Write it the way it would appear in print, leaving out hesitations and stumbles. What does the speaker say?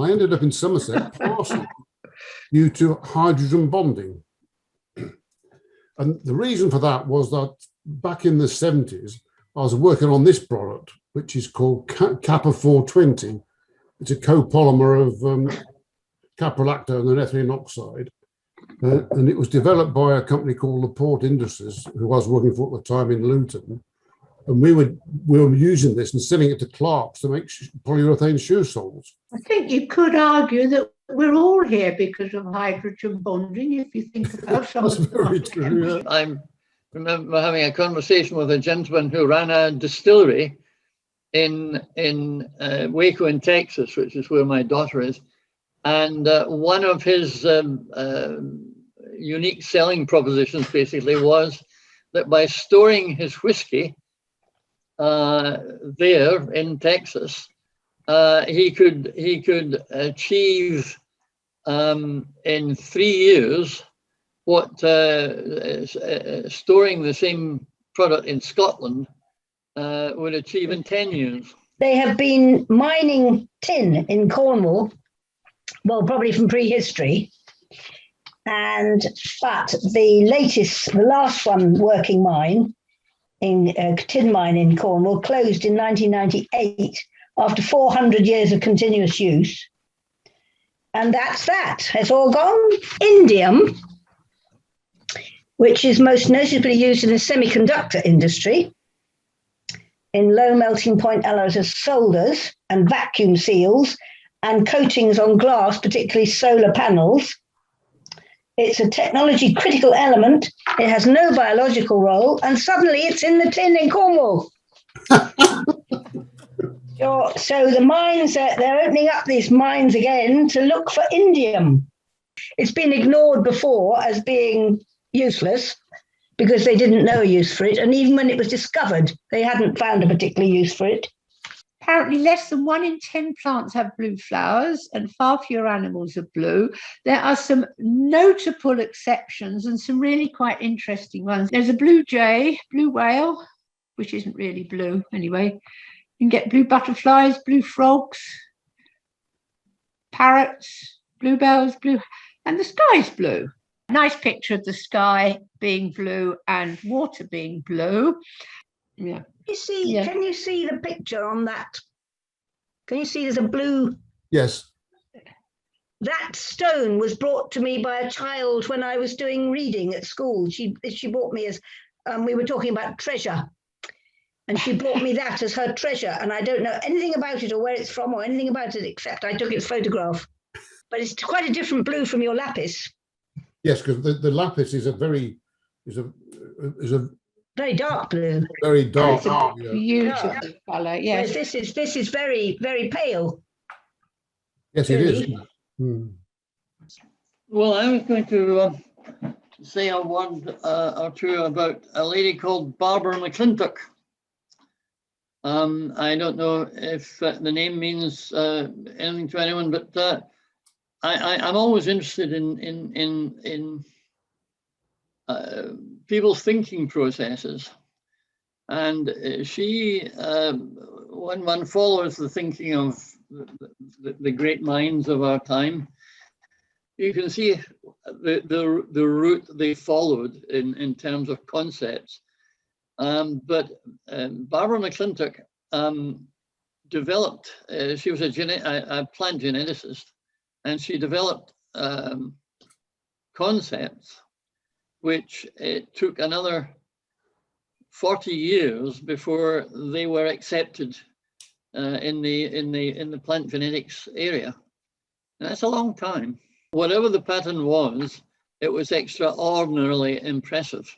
I ended up in Somerset, partially due to hydrogen bonding. And the reason for that was that back in the 70s, I was working on this product, which is called Kappa 420. It's a copolymer of caprolactone and ethylene oxide. And it was developed by a company called LaPorte Industries, who I was working for at the time in Luton. And we were using this and selling it to Clark's to make polyurethane shoe soles. I think you could argue that we're all here because of hydrogen bonding, if you think about some That's of the very true. Yeah. I remember having a conversation with a gentleman who ran a distillery in Waco in Texas, which is where my daughter is. And one of his unique selling propositions basically was that by storing his whiskey there in Texas, he could achieve in 3 years what storing the same product in Scotland would achieve in 10 years. They have been mining tin in Cornwall, well, probably from prehistory. But the last one working mine, tin mine in Cornwall, closed in 1998 after 400 years of continuous use. And that's that. It's all gone. Indium, which is most notably used in the semiconductor industry, in low melting point alloys as solders and vacuum seals and coatings on glass, particularly solar panels. It's a technology critical element. It has no biological role, and suddenly it's in the tin in Cornwall. So the mines, they're opening up these mines again to look for indium. It's been ignored before as being useless because they didn't know a use for it. And even when it was discovered, they hadn't found a particular use for it. Apparently less than 1 in 10 plants have blue flowers and far fewer animals are blue. There are some notable exceptions and some really quite interesting ones. There's a blue jay, blue whale, which isn't really blue anyway. You can get blue butterflies, blue frogs, parrots, bluebells, blue, and the sky's blue. Nice picture of the sky being blue and water being blue. Yeah. Can you see the picture on that? Can you see there's a blue? Yes. That stone was brought to me by a child when I was doing reading at school. She brought me as, we were talking about treasure. And she brought me that as her treasure. And I don't know anything about it or where it's from or anything about it, except I took its photograph. But it's quite a different blue from your lapis. Yes, because the lapis is a very dark blue. Very dark. Beautiful colour, yes. Whereas this is very, very pale. Yes, it is. Hmm. Well, I was going to say a word or two about a lady called Barbara McClintock. I don't know if the name means anything to anyone, but I'm always interested in people's thinking processes. And she, when one follows the thinking of the great minds of our time, you can see the route they followed in terms of concepts. But Barbara McClintock developed, she was a plant geneticist, and she developed concepts which it took another 40 years before they were accepted in the plant genetics area. And that's a long time. Whatever the pattern was, it was extraordinarily impressive.